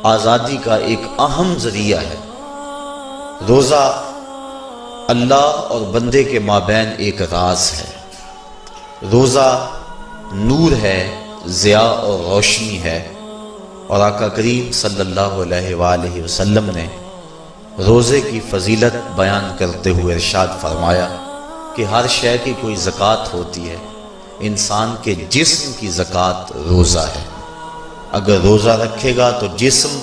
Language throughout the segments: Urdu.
آزادی کا ایک اہم ذریعہ ہے۔ روزہ اللہ اور بندے کے مابین ایک راز ہے۔ روزہ نور ہے، ضیاء اور روشنی ہے، اور آقا کریم صلی اللہ علیہ وآلہ وسلم نے روزے کی فضیلت بیان کرتے ہوئے ارشاد فرمایا کہ ہر شے کی کوئی زکوٰۃ ہوتی ہے، انسان کے جسم کی زکوٰۃ روزہ ہے۔ اگر روزہ رکھے گا تو جسم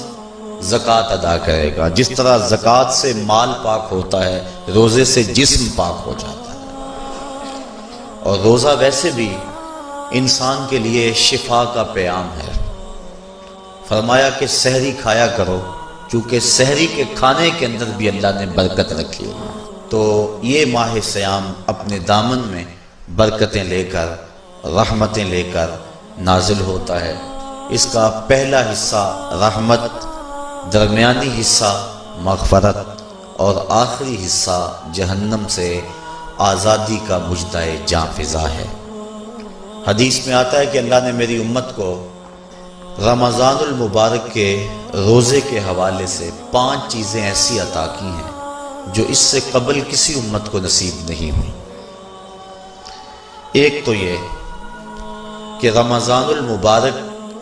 زکوٰۃ ادا کرے گا، جس طرح زکوٰۃ سے مال پاک ہوتا ہے، روزے سے جسم پاک ہو جاتا ہے۔ اور روزہ ویسے بھی انسان کے لیے شفا کا پیام ہے۔ فرمایا کہ سحری کھایا کرو، چونکہ سحری کے کھانے کے اندر بھی اللہ نے برکت رکھی ہے۔ تو یہ ماہ سیام اپنے دامن میں برکتیں لے کر، رحمتیں لے کر نازل ہوتا ہے۔ اس کا پہلا حصہ رحمت، درمیانی حصہ مغفرت، اور آخری حصہ جہنم سے آزادی کا مژدہ جاں فضا ہے۔ حدیث میں آتا ہے کہ اللہ نے میری امت کو رمضان المبارک کے روزے کے حوالے سے 5 چیزیں ایسی عطا کی ہیں جو اس سے قبل کسی امت کو نصیب نہیں ہوئی۔ ایک تو یہ کہ رمضان المبارک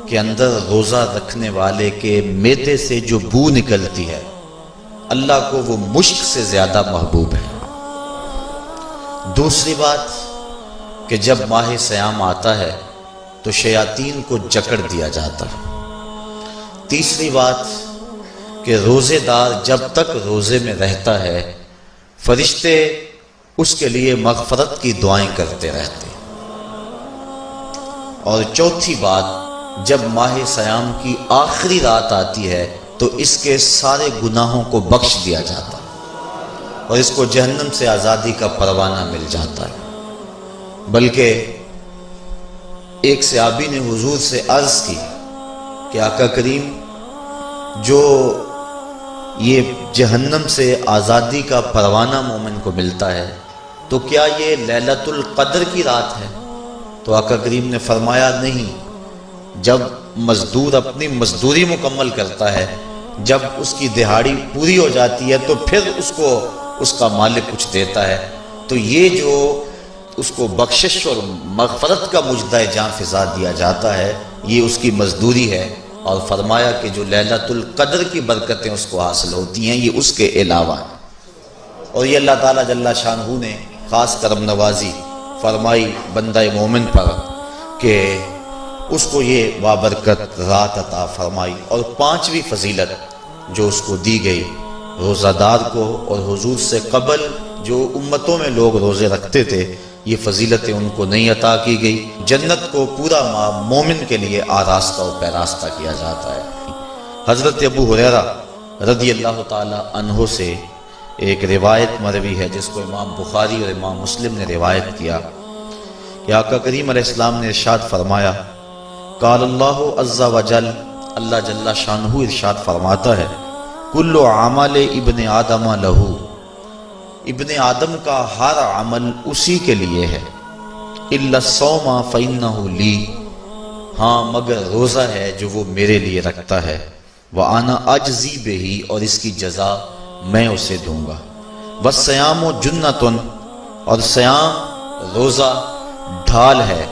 کے اندر روزہ رکھنے والے کے معدے سے جو بو نکلتی ہے، اللہ کو وہ مشک سے زیادہ محبوب ہے۔ دوسری بات کہ جب ماہ سیام آتا ہے تو شیاطین کو جکڑ دیا جاتا ہے۔ تیسری بات کہ روزے دار جب تک روزے میں رہتا ہے، فرشتے اس کے لیے مغفرت کی دعائیں کرتے رہتے ہیں۔ اور چوتھی بات، جب ماہ سیام کی آخری رات آتی ہے تو اس کے سارے گناہوں کو بخش دیا جاتا ہے اور اس کو جہنم سے آزادی کا پروانہ مل جاتا ہے۔ بلکہ ایک صحابی نے حضور سے عرض کی کہ آقا کریم، جو یہ جہنم سے آزادی کا پروانہ مومن کو ملتا ہے تو کیا یہ لیلۃ القدر کی رات ہے؟ تو آقا کریم نے فرمایا نہیں، جب مزدور اپنی مزدوری مکمل کرتا ہے، جب اس کی دہاڑی پوری ہو جاتی ہے تو پھر اس کو اس کا مالک کچھ دیتا ہے، تو یہ جو اس کو بخشش اور مغفرت کا مژدہ جاں فضا دیا جاتا ہے، یہ اس کی مزدوری ہے۔ اور فرمایا کہ جو لیلۃ القدر کی برکتیں اس کو حاصل ہوتی ہیں، یہ اس کے علاوہ ہیں۔ اور یہ اللہ تعالیٰ جل شانہ نے خاص کرم نوازی فرمائی بندہ مومن پر کہ اس کو یہ بابرکت رات عطا فرمائی۔ اور 5ویں فضیلت جو اس کو دی گئی روزہ دار کو، اور حضور سے قبل جو امتوں میں لوگ روزے رکھتے تھے، یہ فضیلتیں ان کو نہیں عطا کی گئی۔ جنت کو پورا مومن کے لیے آراستہ و پیراستہ کیا جاتا ہے۔ حضرت ابو ہریرہ رضی اللہ تعالی عنہ سے ایک روایت مروی ہے جس کو امام بخاری اور امام مسلم نے روایت کیا کہ آقا کریم علیہ السلام نے ارشاد فرمایا، قال اللہ عز وجل، اللہ جل شانہ ارشاد فرماتا ہے، کل عمل ابن آدم لہو، ابن آدم کا ہر عمل اسی کے لیے ہے، الا الصوم فإنہ لی، ہاں مگر روزہ ہے جو وہ میرے لیے رکھتا ہے، وأنا اجزی بہ، اور اس کی جزا میں اسے دوں گا، والصیام جنۃ، اور سیام روزہ ڈھال ہے،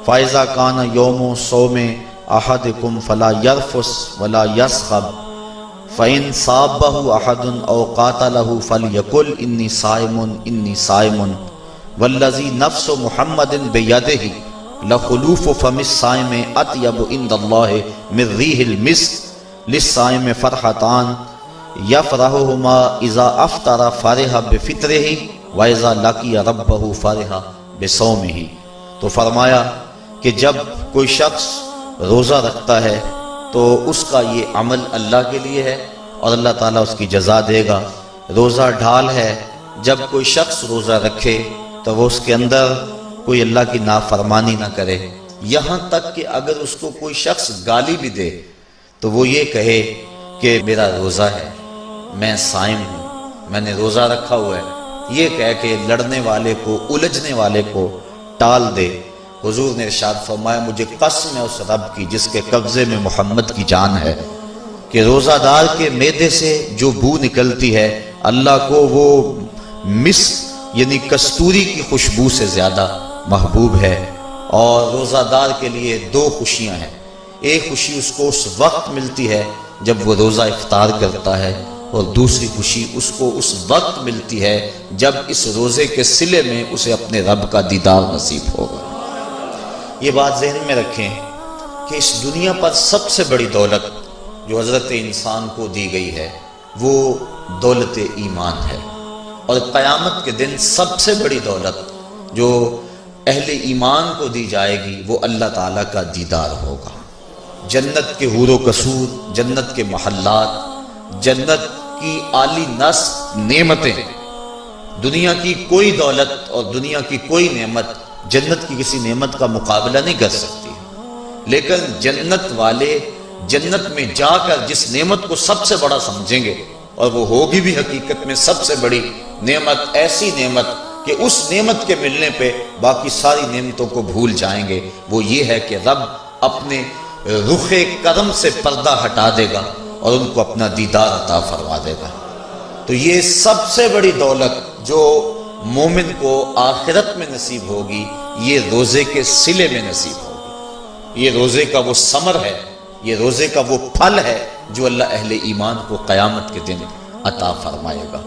فإذا کان یوم صوم احدکم فلا یرفث ولا یصخب، فَإِن صَابَّهُ أَحَدٌ أَوْ قَاتَلَهُ فَلْيَقُلْ إِنِّي صَائِمٌ إِنِّي صَائِمٌ وَالَّذِي نَفْسُ مُحَمَّدٍ بِيَدِهِ لَخُلُوفُ فَمِ الصَّائِمِ أَطْيَبُ عِندَ اللَّهِ مِن رِّيحِ الْمِسْكِ لِلصَّائِمِ فَرْحَتَانِ يَفْرَحُهُمَا إِذَا أَفْطَرَ فَرِحَ بِفِطْرِهِ وَإِذَا لَقِيَ رَبَّهُ فَرِحَ بِصَوْمِهِ۔ تو فرمایا کہ جب کوئی شخص روزہ رکھتا ہے تو اس کا یہ عمل اللہ کے لیے ہے اور اللہ تعالیٰ اس کی جزا دے گا۔ روزہ ڈھال ہے، جب کوئی شخص روزہ رکھے تو وہ اس کے اندر کوئی اللہ کی نافرمانی نہ کرے، یہاں تک کہ اگر اس کو کوئی شخص گالی بھی دے تو وہ یہ کہے کہ میرا روزہ ہے، میں صائم ہوں، میں نے روزہ رکھا ہوا ہے، یہ کہہ کے لڑنے والے کو، الجھنے والے کو ٹال دے۔ حضور نے ارشاد فرمایا، مجھے قسم ہے اس رب کی جس کے قبضے میں محمد کی جان ہے، کہ روزہ دار کے معدے سے جو بو نکلتی ہے اللہ کو وہ مسک یعنی کستوری کی خوشبو سے زیادہ محبوب ہے۔ اور روزہ دار کے لیے دو خوشیاں ہیں، ایک خوشی اس کو اس وقت ملتی ہے جب وہ روزہ افطار کرتا ہے، اور دوسری خوشی اس کو اس وقت ملتی ہے جب اس روزے کے صلے میں اسے اپنے رب کا دیدار نصیب ہوگا۔ یہ بات ذہن میں رکھیں کہ اس دنیا پر سب سے بڑی دولت جو حضرت انسان کو دی گئی ہے وہ دولت ایمان ہے، اور قیامت کے دن سب سے بڑی دولت جو اہل ایمان کو دی جائے گی وہ اللہ تعالیٰ کا دیدار ہوگا۔ جنت کے حور و قصور، جنت کے محلات، جنت کی اعلی نصب نعمتیں، دنیا کی کوئی دولت اور دنیا کی کوئی نعمت جنت کی کسی نعمت کا مقابلہ نہیں کر سکتی، لیکن جنت والے جنت میں جا کر جس نعمت کو سب سے بڑا سمجھیں گے، اور وہ ہوگی بھی حقیقت میں سب سے بڑی نعمت، ایسی نعمت کہ اس نعمت کے ملنے پہ باقی ساری نعمتوں کو بھول جائیں گے، وہ یہ ہے کہ رب اپنے رخ کرم سے پردہ ہٹا دے گا اور ان کو اپنا دیدار عطا فرما دے گا۔ تو یہ سب سے بڑی دولت جو مومن کو آخرت میں نصیب ہوگی یہ روزے کے صلے میں نصیب ہوگی۔ یہ روزے کا وہ ثمر ہے، یہ روزے کا وہ پھل ہے جو اللہ اہل ایمان کو قیامت کے دن عطا فرمائے گا۔